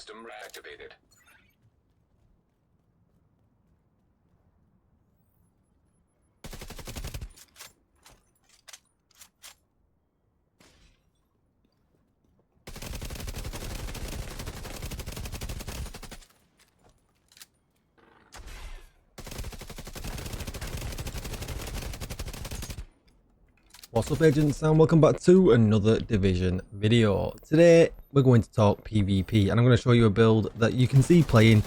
system activated. What's up, agents, and welcome back to another Division video. Today we're going to talk PvP, and I'm going to show you a build that you can see playing,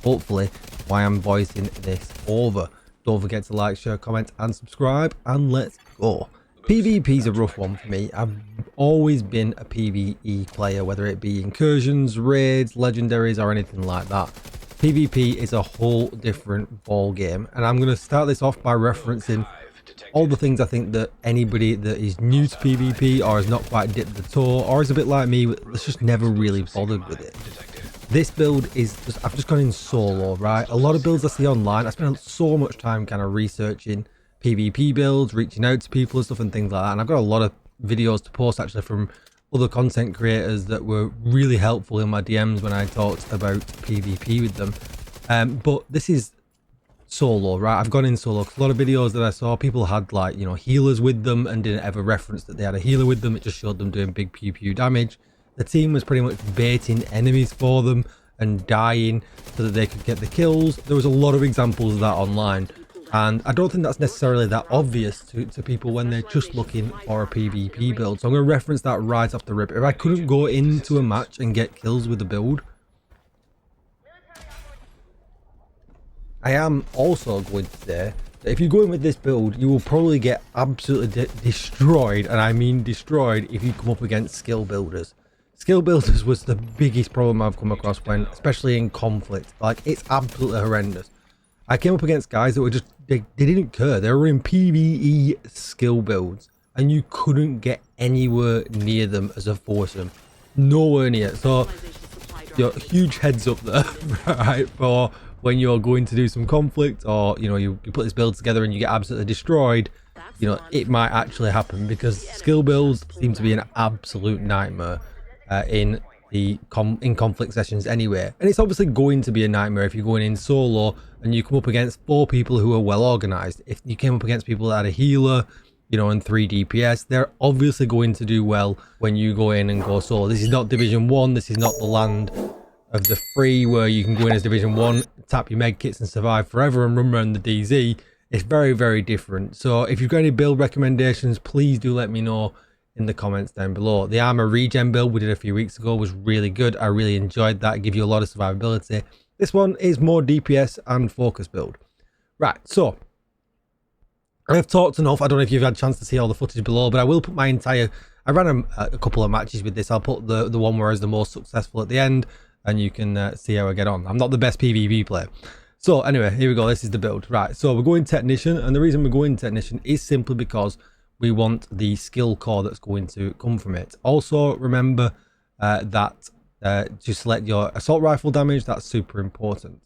hopefully, why I'm voicing this over. Don't forget to like, share, comment and subscribe, and let's go. PvP is a rough one for me. I've always been a PvE player, whether it be incursions, raids, legendaries or anything like that. PvP is a whole different ball game, and I'm going to start this off by referencing all the things I think that anybody that is new to PvP or has not quite dipped the toe or is a bit like me that's just never really bothered with it. This build is just, I've just gone in solo, right? A lot of builds I see online, I spend so much time kind of researching PvP builds, reaching out to people and stuff and things like that, and I've got a lot of videos to post actually from other content creators that were really helpful in my DMs when I talked about PvP with them. But this is solo, right? I've gone in solo because a lot of videos that I saw, people had, like, you know, healers with them and didn't ever reference that they had a healer with them. It just showed them doing big pew pew damage. The team was pretty much baiting enemies for them and dying so that they could get the kills. There was a lot of examples of that online, and I don't think that's necessarily that obvious to people when they're just looking for a PvP build. So I'm going to reference that right off the rip. If I couldn't go into a match and get kills with the build, I am also going to say that if you go in with this build, you will probably get absolutely destroyed, and I mean destroyed, if you come up against skill builders. Skill builders was the biggest problem I've come across when, especially in conflict. Like, it's absolutely horrendous. I came up against guys that were just, they didn't care. They were in PvE skill builds, and you couldn't get anywhere near them as a foursome. Nowhere near. So, huge heads up there, right, for when you're going to do some conflict, or, you know, you put this build together and you get absolutely destroyed. You know, it might actually happen, because skill builds seem to be an absolute nightmare in conflict sessions anyway. And it's obviously going to be a nightmare if you're going in solo and you come up against 4 people who are well organized. If you came up against people that had a healer, you know, and 3 DPS, they're obviously going to do well when you go in and go solo. This is not Division 1, this is not the land of the free where you can go in as Division 1, tap your med kits and survive forever and run around the DZ. It's very, very different. So if you've got any build recommendations, please do let me know in the comments down below. The armor regen build we did a few weeks ago was really good. I really enjoyed that. It gives you a lot of survivability. This one is more DPS and focus build. Right, so I've talked enough. I don't know if you've had a chance to see all the footage below, but I will put my entire... I ran a couple of matches with this. I'll put the one where I was the most successful at the end, and you can see how I get on. I'm not the best PvP player. So anyway, here we go. This is the build. Right, so we're going Technician, and the reason we're going Technician is simply because we want the skill core that's going to come from it. Also, remember that to select your assault rifle damage. That's super important.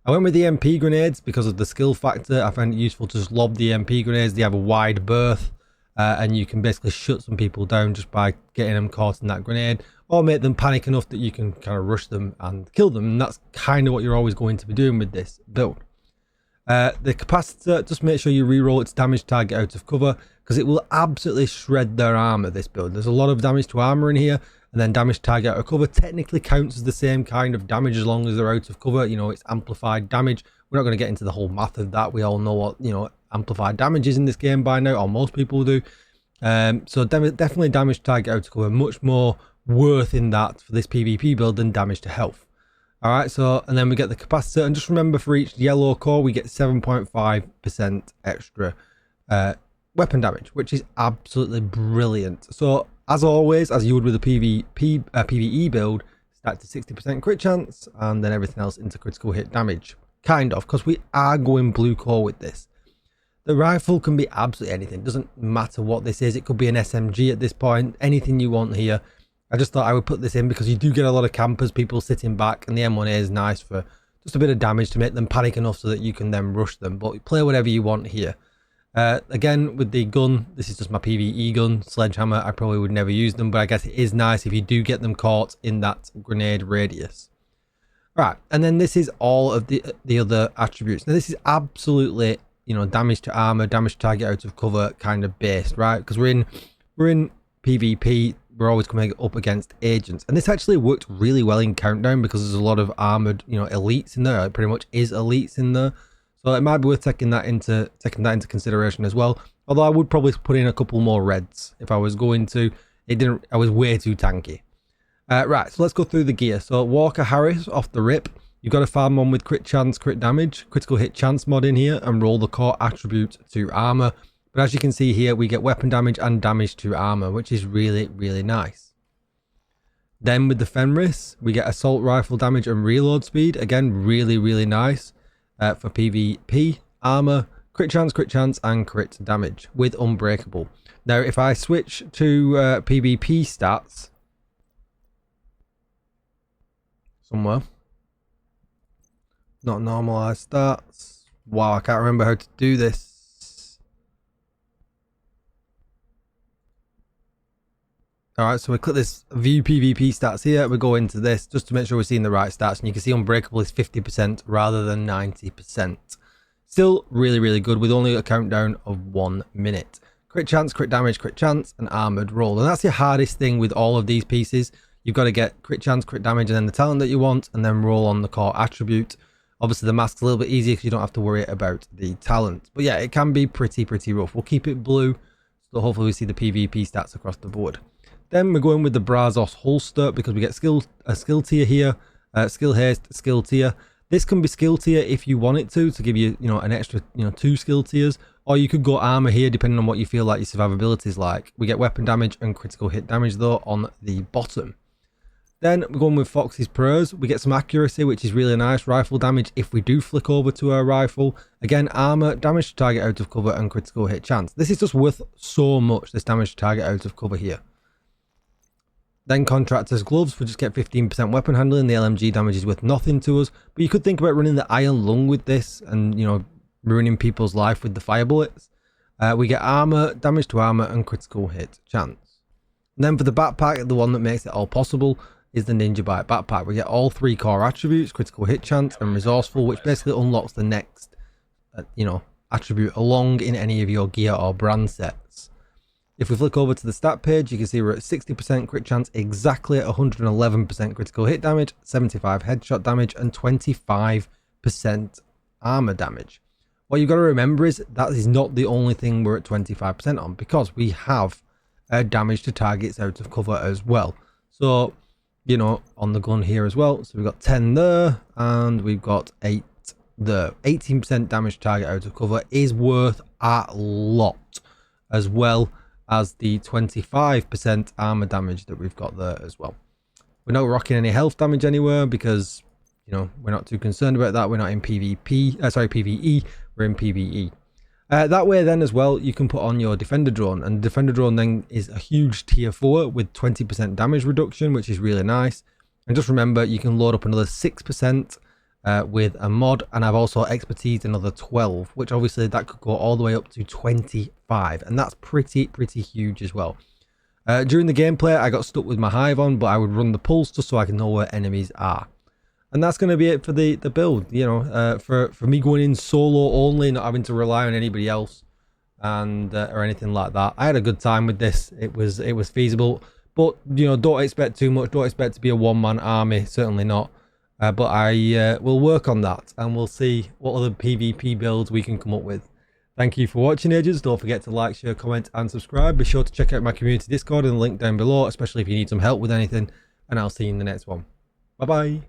I went with the MP grenades because of the skill factor. I find it useful to just lob the MP grenades. They have a wide berth, and you can basically shut some people down just by getting them caught in that grenade, or make them panic enough that you can kind of rush them and kill them. And that's kind of what you're always going to be doing with this build. The capacitor, just make sure you reroll its damage target out of cover, because it will absolutely shred their armor, this build. There's a lot of damage to armor in here, and then damage target out of cover technically counts as the same kind of damage as long as they're out of cover. You know, it's amplified damage. We're not going to get into the whole math of that. We all know what, you know, amplified damage is in this game by now, or most people do. So definitely damage target out of cover, much more worth in that for this PvP build than damage to health. All right, so, and then we get the capacitor, and just remember, for each yellow core we get 7.5% extra weapon damage, which is absolutely brilliant. So as always, as you would with a PvE build, stack to 60% crit chance, and then everything else into critical hit damage, kind of, because we are going blue core with this. The rifle can be absolutely anything. Doesn't matter what this is. It could be an SMG at this point, anything you want here. I just thought I would put this in because you do get a lot of campers, people sitting back, and the M1A is nice for just a bit of damage to make them panic enough so that you can then rush them. But play whatever you want here. Again, with the gun, this is just my PvE gun, sledgehammer. I probably would never use them, but I guess it is nice if you do get them caught in that grenade radius. Right, and then this is all of the other attributes. Now this is absolutely, you know, damage to armor, damage to target out of cover kind of based, right? Because we're in PvP, we're always coming up against agents, and this actually worked really well in Countdown because there's a lot of armored, you know, elites in there. It pretty much is elites in there, so it might be worth taking that into consideration as well. Although I would probably put in a couple more reds if I was going to. I was way too tanky. Right, so let's go through the gear. So Walker Harris off the rip. You've got to farm one with crit chance, crit damage, critical hit chance mod in here, and roll the core attribute to armor. But as you can see here, we get weapon damage and damage to armor, which is really, really nice. Then with the Fenris, we get assault rifle damage and reload speed. Again, really, really nice for PvP. Armor, crit chance, and crit damage with unbreakable. Now, if I switch to PvP stats somewhere, not normalized stats. Wow, I can't remember how to do this. Alright, so we click this view PvP stats here. We go into this just to make sure we're seeing the right stats. And you can see unbreakable is 50% rather than 90%. Still really, really good with only a countdown of 1 minute. Crit chance, crit damage, crit chance, and armored roll. And that's the hardest thing with all of these pieces. You've got to get crit chance, crit damage, and then the talent that you want, and then roll on the core attribute. Obviously, the mask's a little bit easier because you don't have to worry about the talent. But yeah, it can be pretty rough. We'll keep it blue, so hopefully we see the PvP stats across the board. Then we're going with the Brazos holster because we get a skill tier here, skill haste, skill tier. This can be skill tier if you want it to give you, you know, an extra, you know, 2 skill tiers, or you could go armor here depending on what you feel like your survivability is like. We get weapon damage and critical hit damage though on the bottom. Then we're going with Fox's Prayers. We get some accuracy, which is really nice. Rifle damage if we do flick over to our rifle. Again, armor, damage to target out of cover, and critical hit chance. This is just worth so much, this damage to target out of cover here. Then Contractor's Gloves, we just get 15% weapon handling. The LMG damage is worth nothing to us. But you could think about running the Iron Lung with this and, you know, ruining people's life with the fire bullets. We get armor, damage to armor, and critical hit chance. And then for the backpack, the one that makes it all possible is the Ninja Bite backpack. We get all 3 core attributes, critical hit chance and resourceful, which basically unlocks the next, you know, attribute along in any of your gear or brand sets. If we flick over to the stat page, you can see we're at 60% crit chance, exactly at 111% critical hit damage, 75 headshot damage, and 25% armor damage. What you've got to remember is that is not the only thing we're at 25% on, because we have damage to targets out of cover as well. So, you know, on the gun here as well. So we've got 10 there, and we've got 8 there. 18% damage to target out of cover is worth a lot, as well as the 25% armor damage that we've got there as well. We're not rocking any health damage anywhere because, you know, we're not too concerned about that. We're not in PvE, we're in PvE. That way then as well, you can put on your Defender Drone, and Defender Drone then is a huge tier 4 with 20% damage reduction, which is really nice. And just remember, you can load up another 6% with a mod, and I've also expertise another 12, which obviously that could go all the way up to 25, and that's pretty huge as well. During the gameplay, I got stuck with my hive on, but I would run the pulse just so I can know where enemies are. And that's going to be it for the build, you know, for me going in solo only, not having to rely on anybody else and or anything like that. I had a good time with this. It was feasible, but, you know, don't expect too much. Don't expect to be a one-man army, certainly not. But I will work on that, and we'll see what other PvP builds we can come up with. Thank you for watching, agents. Don't forget to like, share, comment, and subscribe. Be sure to check out my community Discord in the link down below, especially if you need some help with anything, and I'll see you in the next one. Bye-bye.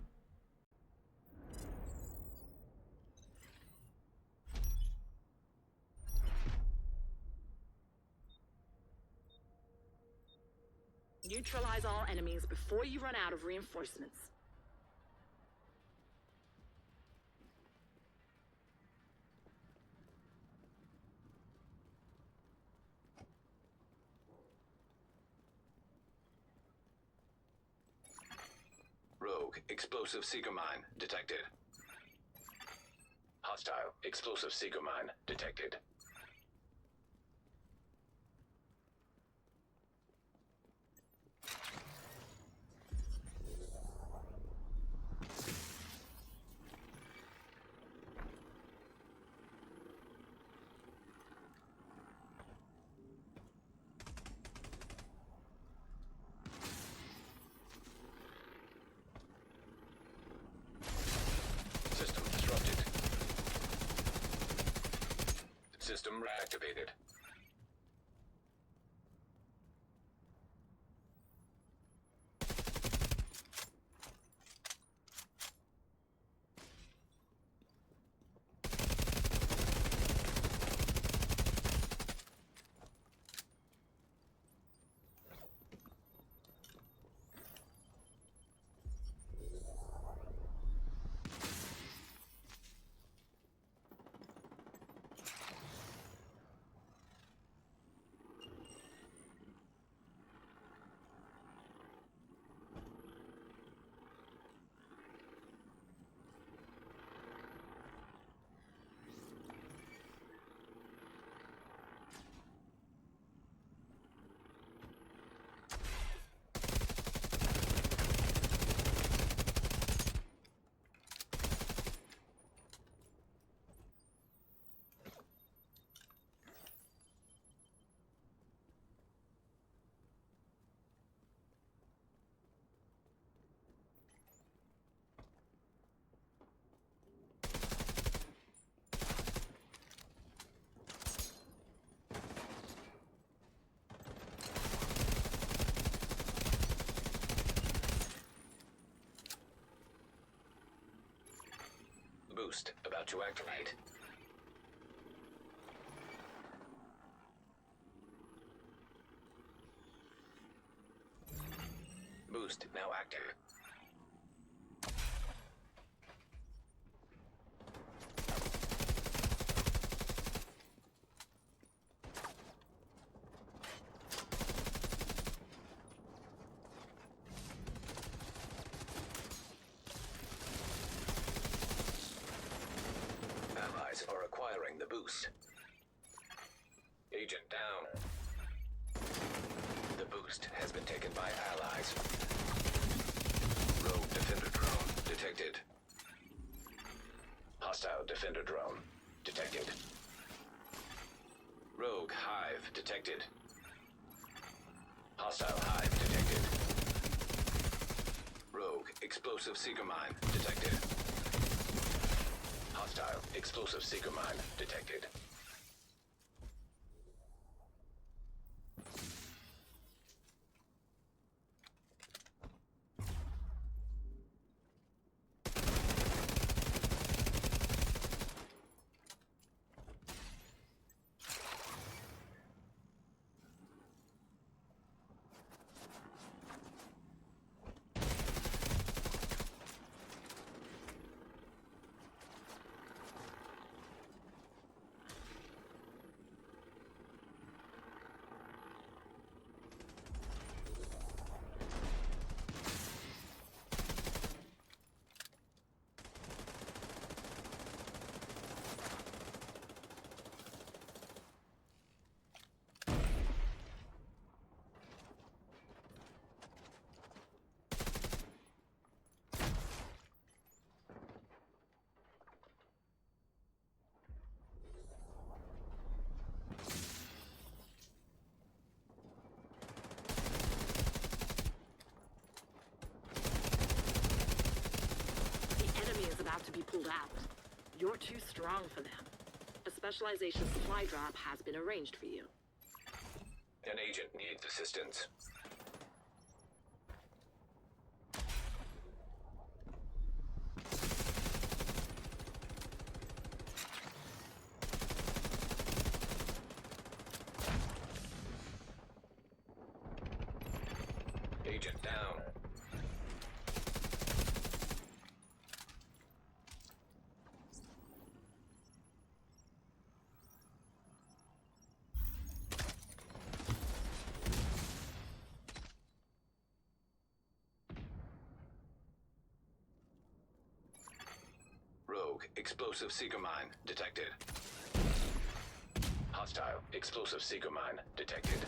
Neutralize all enemies before you run out of reinforcements. Rogue explosive seeker mine detected. Hostile explosive seeker mine detected. system reactivated. Boost about to activate. Boost now active. Allies are acquiring the boost. Agent down. The boost has been taken by allies. Rogue defender drone detected. Hostile defender drone detected. Rogue hive detected. Hostile hive detected. Rogue explosive seeker mine detected. Hostile explosive seeker mine detected. About to be pulled out. You're too strong for them. A specialization supply drop has been arranged for you. An agent needs assistance. Agent down. Rogue explosive seeker mine detected. Hostile explosive seeker mine detected.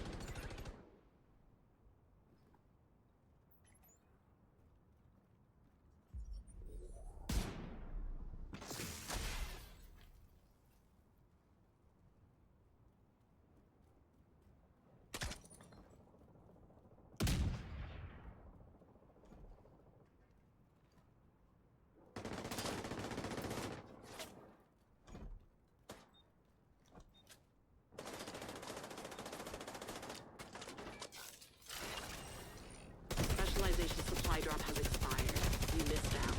supply drop has expired. You missed out.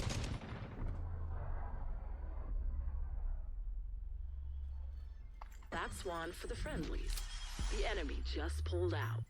That's one for the friendlies. The enemy just pulled out.